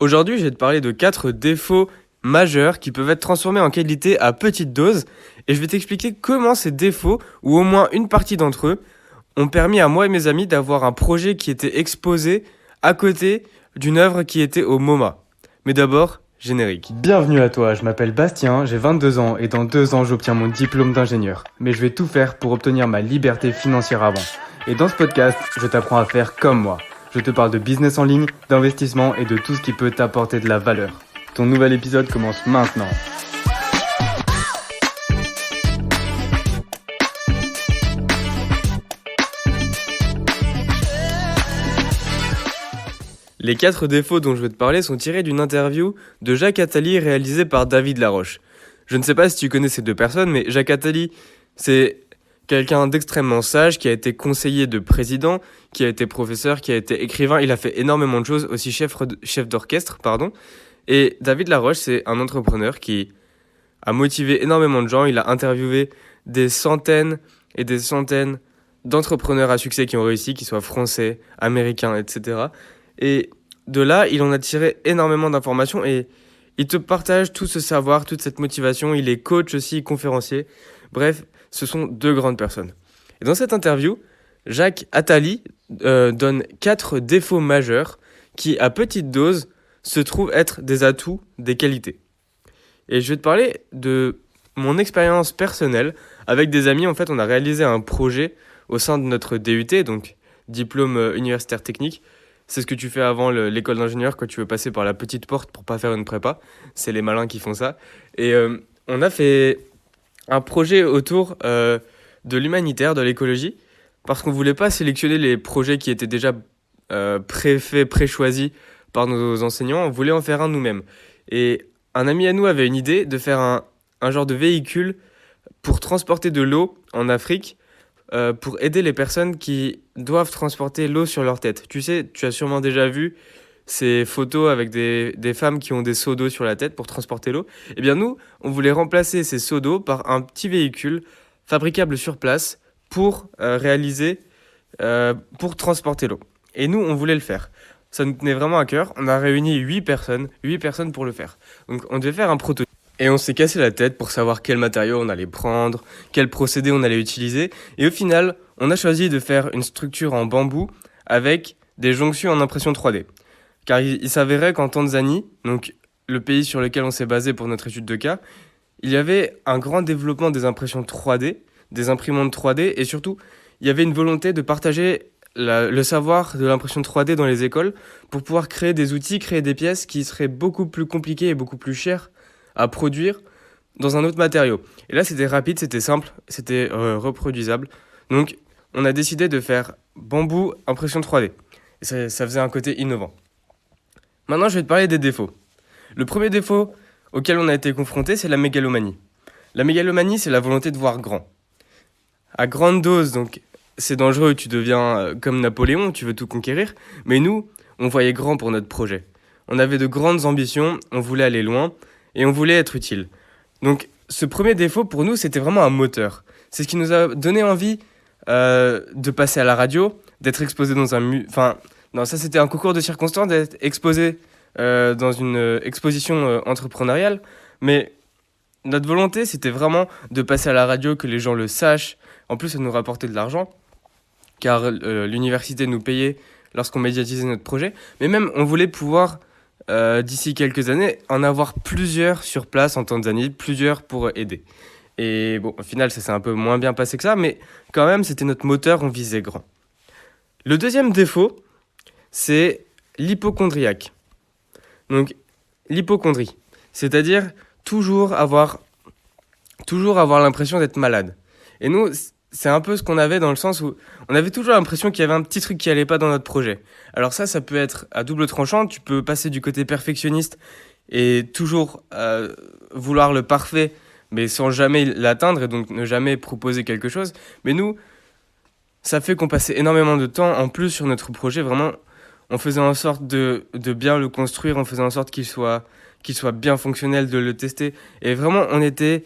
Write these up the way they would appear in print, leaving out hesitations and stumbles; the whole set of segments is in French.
Aujourd'hui, je vais te parler de 4 défauts majeurs qui peuvent être transformés en qualité à petite dose et je vais t'expliquer comment ces défauts, ou au moins une partie d'entre eux, ont permis à moi et mes amis d'avoir un projet qui était exposé à côté d'une œuvre qui était au MoMA. Mais d'abord, générique. Bienvenue à toi, je m'appelle Bastien, j'ai 22 ans et dans 2 ans j'obtiens mon diplôme d'ingénieur. Mais je vais tout faire pour obtenir ma liberté financière avant. Et dans ce podcast, je t'apprends à faire comme moi. Je te parle de business en ligne, d'investissement et de tout ce qui peut t'apporter de la valeur. Ton nouvel épisode commence maintenant. Les 4 défauts dont je vais te parler sont tirés d'une interview de Jacques Attali réalisée par David Laroche. Je ne sais pas si tu connais ces deux personnes, mais Jacques Attali, c'est quelqu'un d'extrêmement sage qui a été conseiller de président, qui a été professeur, qui a été écrivain. Il a fait énormément de choses, aussi chef d'orchestre, pardon. Et David Laroche, c'est un entrepreneur qui a motivé énormément de gens. Il a interviewé des centaines et des centaines d'entrepreneurs à succès qui ont réussi, qu'ils soient français, américains, etc. Et de là, il en a tiré énormément d'informations et il te partage tout ce savoir, toute cette motivation. Il est coach aussi, conférencier. Bref, ce sont deux grandes personnes. Et dans cette interview, Jacques Attali donne 4 défauts majeurs qui, à petite dose, se trouvent être des atouts, des qualités. Et je vais te parler de mon expérience personnelle avec des amis. En fait, on a réalisé un projet au sein de notre DUT, donc diplôme universitaire technique. C'est ce que tu fais avant l'école d'ingénieur quand tu veux passer par la petite porte pour pas faire une prépa. C'est les malins qui font ça. Et on a fait un projet autour de l'humanitaire, de l'écologie, parce qu'on voulait pas sélectionner les projets qui étaient déjà préfaits, préchoisis par nos enseignants. On voulait en faire un nous-mêmes. Et un ami à nous avait une idée de faire un genre de véhicule pour transporter de l'eau en Afrique, pour aider les personnes qui doivent transporter l'eau sur leur tête. Tu sais, tu as sûrement déjà vu ces photos avec des femmes qui ont des seaux d'eau sur la tête pour transporter l'eau. Eh bien nous, on voulait remplacer ces seaux d'eau par un petit véhicule fabricable sur place pour pour transporter l'eau. Et nous, on voulait le faire. Ça nous tenait vraiment à cœur. On a réuni 8 personnes pour le faire. Donc on devait faire un prototype. Et on s'est cassé la tête pour savoir quel matériau on allait prendre, quel procédé on allait utiliser. Et au final, on a choisi de faire une structure en bambou avec des jonctions en impression 3D. Car il s'avérait qu'en Tanzanie, donc le pays sur lequel on s'est basé pour notre étude de cas, il y avait un grand développement des impressions 3D, des imprimantes 3D, et surtout, il y avait une volonté de partager le savoir de l'impression 3D dans les écoles pour pouvoir créer des outils, créer des pièces qui seraient beaucoup plus compliquées et beaucoup plus chères à produire dans un autre matériau. Et là, c'était rapide, c'était simple, c'était reproduisable. Donc, on a décidé de faire bambou impression 3D. Et ça faisait un côté innovant. Maintenant, je vais te parler des défauts. Le premier défaut auquel on a été confronté, c'est la mégalomanie. La mégalomanie, c'est la volonté de voir grand. À grande dose, donc, c'est dangereux, tu deviens comme Napoléon, tu veux tout conquérir. Mais nous, on voyait grand pour notre projet. On avait de grandes ambitions, on voulait aller loin et on voulait être utile. Donc, ce premier défaut, pour nous, c'était vraiment un moteur. C'est ce qui nous a donné envie de passer à la radio, d'être exposé dans un... non, ça c'était un concours de circonstances, d'être exposé dans une exposition entrepreneuriale. Mais notre volonté, c'était vraiment de passer à la radio, que les gens le sachent. En plus, ça nous rapportait de l'argent, car l'université nous payait lorsqu'on médiatisait notre projet. Mais même, on voulait pouvoir, d'ici quelques années, en avoir plusieurs sur place en Tanzanie, plusieurs pour aider. Et bon, au final, ça s'est un peu moins bien passé que ça, mais quand même, c'était notre moteur, on visait grand. Le deuxième défaut, c'est l'hypocondriaque. Donc, l'hypocondrie, c'est-à-dire toujours avoir l'impression d'être malade. Et nous, c'est un peu ce qu'on avait dans le sens où on avait toujours l'impression qu'il y avait un petit truc qui allait pas dans notre projet. Alors ça peut être à double tranchant. Tu peux passer du côté perfectionniste et toujours vouloir le parfait, mais sans jamais l'atteindre et donc ne jamais proposer quelque chose. Mais nous, ça fait qu'on passait énormément de temps en plus sur notre projet. Vraiment, on faisait en sorte de bien le construire, on faisait en sorte qu'il soit bien fonctionnel, de le tester. Et vraiment, on était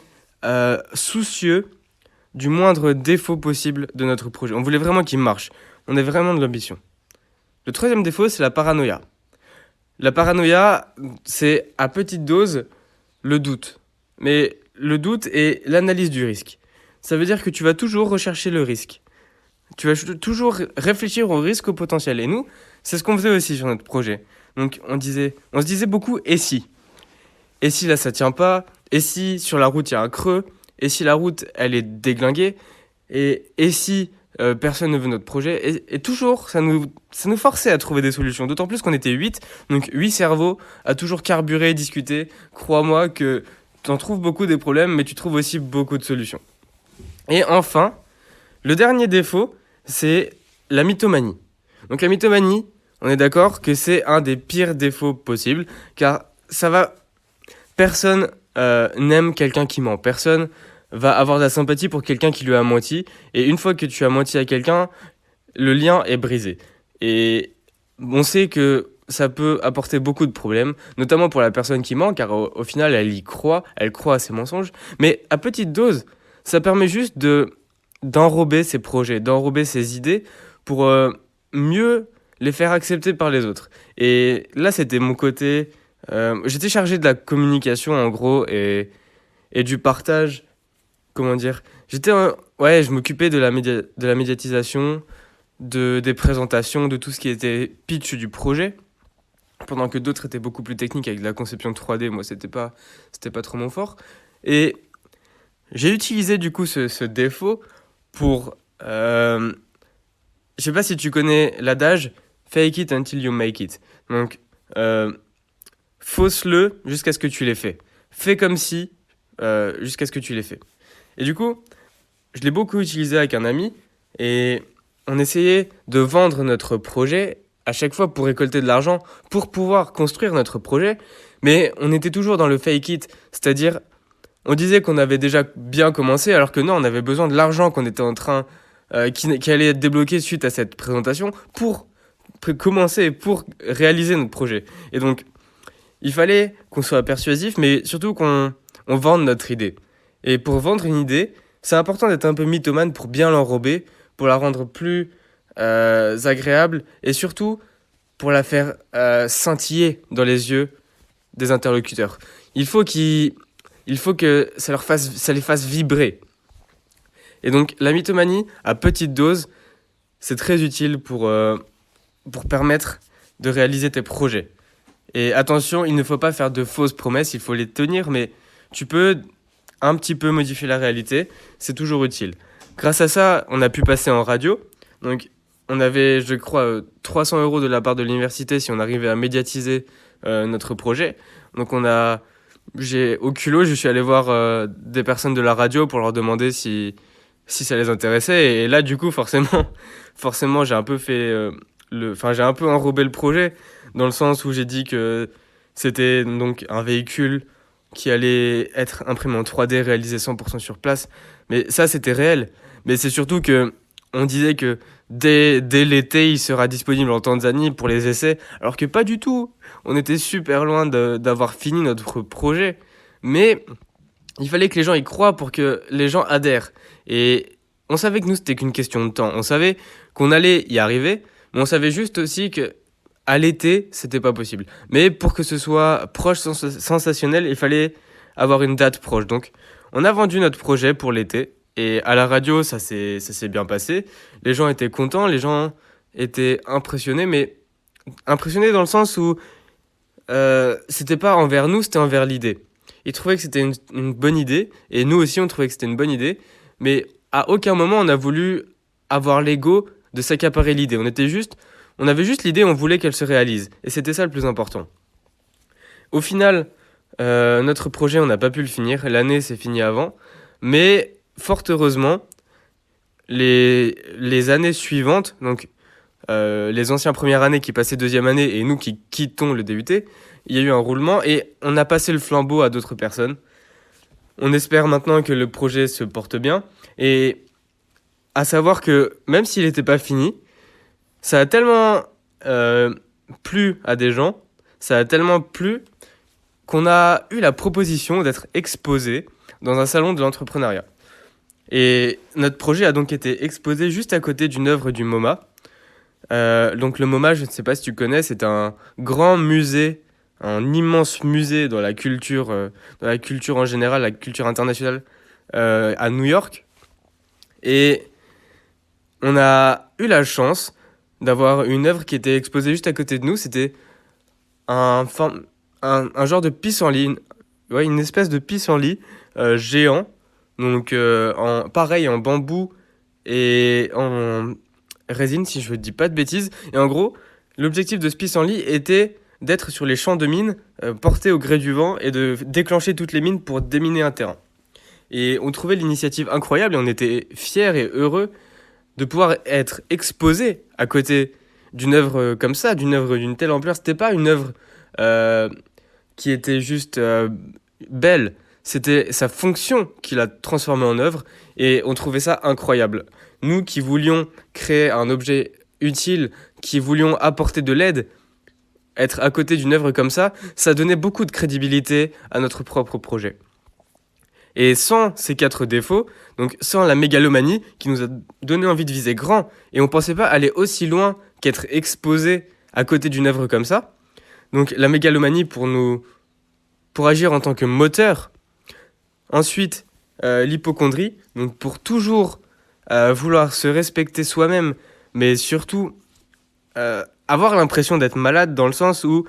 soucieux du moindre défaut possible de notre projet. On voulait vraiment qu'il marche. On avait vraiment de l'ambition. Le troisième défaut, c'est la paranoïa. La paranoïa, c'est à petite dose le doute. Mais le doute est l'analyse du risque. Ça veut dire que tu vas toujours rechercher le risque. Tu vas toujours réfléchir au risque, au potentiel. Et nous, c'est ce qu'on faisait aussi sur notre projet. Donc on se disait beaucoup et si. Et si là ça tient pas. Et si sur la route il y a un creux. Et si la route elle est déglinguée. Et si personne ne veut notre projet. Et toujours ça nous forçait à trouver des solutions. D'autant plus qu'on était 8. Donc 8 cerveaux à toujours carburer, discuter. Crois-moi que tu en trouves beaucoup des problèmes, mais tu trouves aussi beaucoup de solutions. Et enfin, le dernier défaut, c'est la mythomanie. Donc la mythomanie, on est d'accord que c'est un des pires défauts possibles, car personne n'aime quelqu'un qui ment. Personne va avoir de la sympathie pour quelqu'un qui lui a menti. Et une fois que tu as menti à quelqu'un, le lien est brisé. Et on sait que ça peut apporter beaucoup de problèmes, notamment pour la personne qui ment, car au final, elle croit à ses mensonges. Mais à petite dose, ça permet juste d'enrober ses projets, d'enrober ses idées pour mieux les faire accepter par les autres. Et là, c'était mon côté. J'étais chargé de la communication en gros et du partage. Comment dire? Ouais, je m'occupais de la médiatisation, des présentations, de tout ce qui était pitch du projet. Pendant que d'autres étaient beaucoup plus techniques avec de la conception 3D, moi c'était pas trop mon fort. Et j'ai utilisé du coup ce défaut pour. Je sais pas si tu connais l'adage fake it until you make it. Donc, fausse-le jusqu'à ce que tu l'aies fait. Fais comme si jusqu'à ce que tu l'aies fait. Et du coup, je l'ai beaucoup utilisé avec un ami et on essayait de vendre notre projet à chaque fois pour récolter de l'argent pour pouvoir construire notre projet. Mais on était toujours dans le fake it, c'est-à-dire on disait qu'on avait déjà bien commencé alors que non, on avait besoin de l'argent qu'on était en train qui allait être débloqué suite à cette présentation pour commencer, pour réaliser notre projet. Et donc, il fallait qu'on soit persuasif, mais surtout qu'on vende notre idée. Et pour vendre une idée, c'est important d'être un peu mythomane pour bien l'enrober, pour la rendre plus agréable et surtout pour la faire scintiller dans les yeux des interlocuteurs. Il faut que ça les fasse vibrer. Et donc la mythomanie, à petite dose, c'est très utile pour permettre de réaliser tes projets. Et attention, il ne faut pas faire de fausses promesses, il faut les tenir, mais tu peux un petit peu modifier la réalité, c'est toujours utile. Grâce à ça, on a pu passer en radio. Donc on avait, je crois, 300 € de la part de l'université si on arrivait à médiatiser notre projet. Donc au culot, je suis allé voir des personnes de la radio pour leur demander si ça les intéressait. Et là, du coup, forcément, j'ai un peu j'ai un peu enrobé le projet dans le sens où j'ai dit que c'était donc un véhicule qui allait être imprimé en 3D, réalisé 100% sur place. Mais ça, c'était réel. Mais c'est surtout que on disait que dès l'été, il sera disponible en Tanzanie pour les essais, alors que pas du tout. On était super loin d'avoir fini notre projet. Mais il fallait que les gens y croient pour que les gens adhèrent. Et on savait que nous, c'était qu'une question de temps. On savait qu'on allait y arriver, mais on savait juste aussi que à l'été, c'était pas possible. Mais pour que ce soit proche, sensationnel, il fallait avoir une date proche. Donc, on a vendu notre projet pour l'été. Et à la radio, ça s'est bien passé. Les gens étaient contents, les gens étaient impressionnés, mais impressionnés dans le sens où c'était pas envers nous, c'était envers l'idée. Ils trouvaient que c'était une bonne idée, et nous aussi, on trouvait que c'était une bonne idée, mais à aucun moment, on a voulu avoir l'ego de s'accaparer l'idée. On avait juste l'idée, on voulait qu'elle se réalise. Et c'était ça le plus important. Au final, notre projet, on n'a pas pu le finir. L'année s'est finie avant. Mais fort heureusement, les années suivantes, donc les anciens premières années qui passaient deuxième année et nous qui quittons le DUT, il y a eu un roulement et on a passé le flambeau à d'autres personnes. On espère maintenant que le projet se porte bien. Et à savoir que même s'il n'était pas fini, ça a tellement plu à des gens, ça a tellement plu qu'on a eu la proposition d'être exposé dans un salon de l'entrepreneuriat. Et notre projet a donc été exposé juste à côté d'une œuvre du MoMA. Donc le MoMA, je ne sais pas si tu connais, c'est un grand musée, un immense musée dans la culture en général, la culture internationale, à New York. Et on a eu la chance d'avoir une œuvre qui était exposée juste à côté de nous. C'était un, un genre de pissenlit, ouais, une espèce de pissenlit géant, donc pareil en bambou et en résine, si je ne dis pas de bêtises. Et en gros, l'objectif de ce pissenlit était d'être sur les champs de mines, porté au gré du vent, et de déclencher toutes les mines pour déminer un terrain. Et on trouvait l'initiative incroyable et on était fiers et heureux de pouvoir être exposé à côté d'une œuvre comme ça, d'une œuvre d'une telle ampleur. C'était pas une œuvre euh, qui était juste belle, c'était sa fonction qui l'a transformée en œuvre et on trouvait ça incroyable. Nous qui voulions créer un objet utile, qui voulions apporter de l'aide, être à côté d'une œuvre comme ça donnait beaucoup de crédibilité à notre propre projet. Et sans ces 4 défauts, donc sans la mégalomanie qui nous a donné envie de viser grand, et on pensait pas aller aussi loin qu'être exposé à côté d'une œuvre comme ça. Donc la mégalomanie pour agir en tant que moteur. Ensuite, l'hypocondrie, donc pour toujours vouloir se respecter soi-même, mais surtout avoir l'impression d'être malade dans le sens où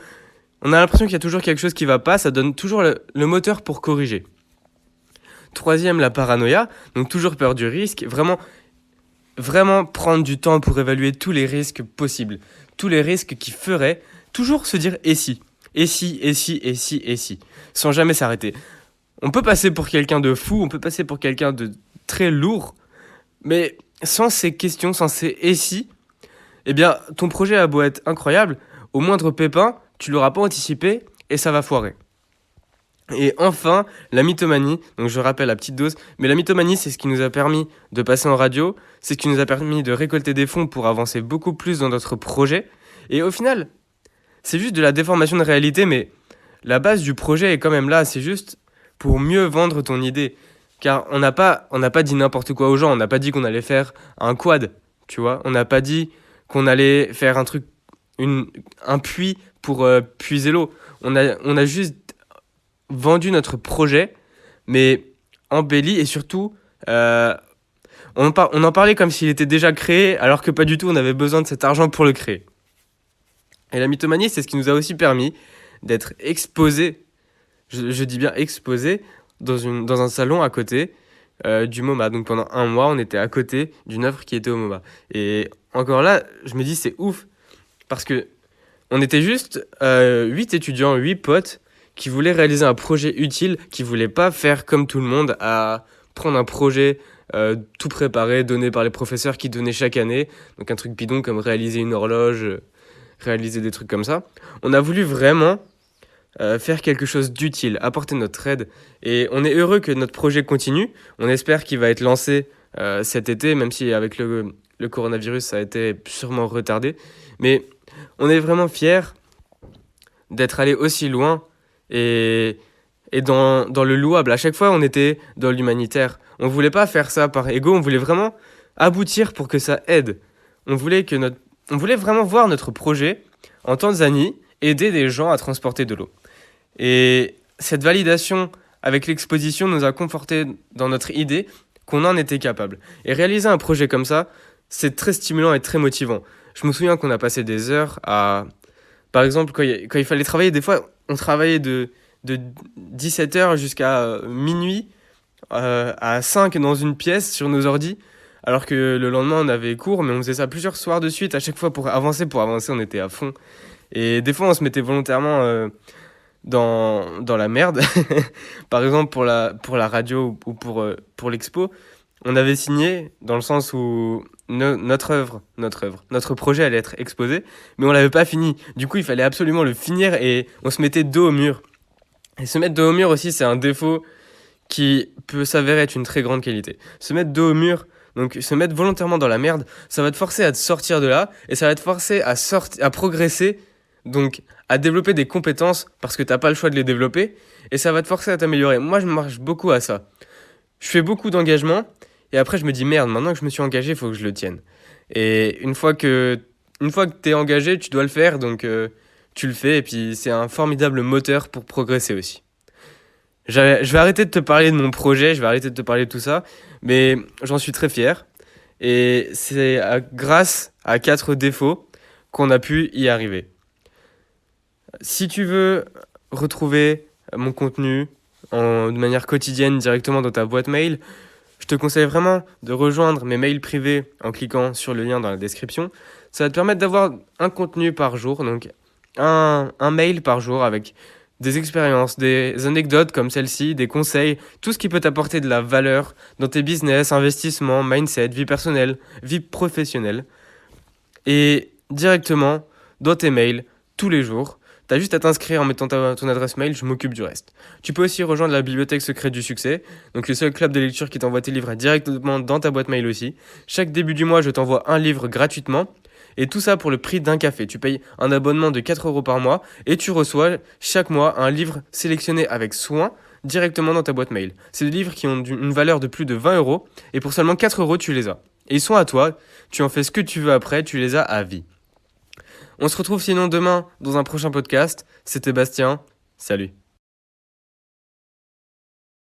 on a l'impression qu'il y a toujours quelque chose qui va pas, ça donne toujours le moteur pour corriger. Troisième, la paranoïa, donc toujours peur du risque, vraiment prendre du temps pour évaluer tous les risques possibles, tous les risques qui feraient, toujours se dire et si, et si, et si, et si, et si, sans jamais s'arrêter. On peut passer pour quelqu'un de fou, on peut passer pour quelqu'un de très lourd, mais sans ces questions, sans ces et si, eh bien, ton projet a beau être incroyable, au moindre pépin, tu l'auras pas anticipé et ça va foirer. Et enfin, la mythomanie, donc je rappelle la petite dose, mais la mythomanie c'est ce qui nous a permis de passer en radio, c'est ce qui nous a permis de récolter des fonds pour avancer beaucoup plus dans notre projet, et au final, c'est juste de la déformation de réalité, mais la base du projet est quand même là, c'est juste pour mieux vendre ton idée. Car on n'a pas dit n'importe quoi aux gens, on n'a pas dit qu'on allait faire un quad, tu vois, on n'a pas dit qu'on allait faire un puits pour puiser l'eau, on a juste vendu notre projet, mais embelli et surtout, on en parlait comme s'il était déjà créé, alors que pas du tout, on avait besoin de cet argent pour le créer. Et la mythomanie, c'est ce qui nous a aussi permis d'être exposé, je dis bien exposé, dans un salon à côté du MoMA. Donc pendant un mois, on était à côté d'une œuvre qui était au MoMA. Et encore là, je me dis, c'est ouf, parce que on était juste 8 étudiants, 8 potes, qui voulait réaliser un projet utile, qui voulait pas faire comme tout le monde, à prendre un projet tout préparé, donné par les professeurs qui donnaient chaque année, donc un truc bidon comme réaliser une horloge, réaliser des trucs comme ça. On a voulu vraiment faire quelque chose d'utile, apporter notre aide, et on est heureux que notre projet continue, on espère qu'il va être lancé cet été, même si avec le coronavirus ça a été sûrement retardé, mais on est vraiment fiers d'être allé aussi loin, et dans le louable. À chaque fois, on était dans l'humanitaire. On voulait pas faire ça par ego, on voulait vraiment aboutir pour que ça aide. On voulait vraiment voir notre projet en Tanzanie aider des gens à transporter de l'eau. Et cette validation avec l'exposition nous a conforté dans notre idée qu'on en était capable. Et réaliser un projet comme ça, c'est très stimulant et très motivant. Je me souviens qu'on a passé des heures à... Par exemple, quand il fallait travailler, des fois, on travaillait de 17h jusqu'à minuit à 5 dans une pièce sur nos ordis, alors que le lendemain, on avait cours, mais on faisait ça plusieurs soirs de suite. À chaque fois, pour avancer, on était à fond. Et des fois, on se mettait volontairement dans la merde. Par exemple, pour la radio ou pour l'expo, on avait signé dans le sens où notre projet allait être exposé, mais on l'avait pas fini. Du coup, il fallait absolument le finir et on se mettait dos au mur. Et se mettre dos au mur aussi, c'est un défaut qui peut s'avérer être une très grande qualité. Se mettre dos au mur, donc se mettre volontairement dans la merde, ça va te forcer à te sortir de là et ça va te forcer à progresser, donc à développer des compétences parce que t'as pas le choix de les développer et ça va te forcer à t'améliorer. Moi, je marche beaucoup à ça. Je fais beaucoup d'engagement et après je me dis merde, maintenant que je me suis engagé, il faut que je le tienne. Et une fois que une fois que tu es engagé, tu dois le faire, donc tu le fais, et puis c'est un formidable moteur pour progresser aussi. Je vais arrêter de te parler de mon projet, je vais arrêter de te parler de tout ça, mais j'en suis très fier. Et c'est grâce à 4 défauts qu'on a pu y arriver. Si tu veux retrouver mon contenu de manière quotidienne directement dans ta boîte mail, je te conseille vraiment de rejoindre mes mails privés en cliquant sur le lien dans la description. Ça va te permettre d'avoir un contenu par jour, donc un mail par jour avec des expériences, des anecdotes comme celle-ci, des conseils, tout ce qui peut t'apporter de la valeur dans tes business, investissements, mindset, vie personnelle, vie professionnelle. Et directement dans tes mails, tous les jours, t'as juste à t'inscrire en mettant ton adresse mail, je m'occupe du reste. Tu peux aussi rejoindre la bibliothèque secrète du succès, donc le seul club de lecture qui t'envoie tes livres directement dans ta boîte mail aussi. Chaque début du mois, je t'envoie un livre gratuitement. Et tout ça pour le prix d'un café. Tu payes un abonnement de 4 € par mois et tu reçois chaque mois un livre sélectionné avec soin directement dans ta boîte mail. C'est des livres qui ont une valeur de plus de 20 € et pour seulement 4 € tu les as. Et ils sont à toi, tu en fais ce que tu veux après, tu les as à vie. On se retrouve sinon demain dans un prochain podcast. C'était Bastien, salut.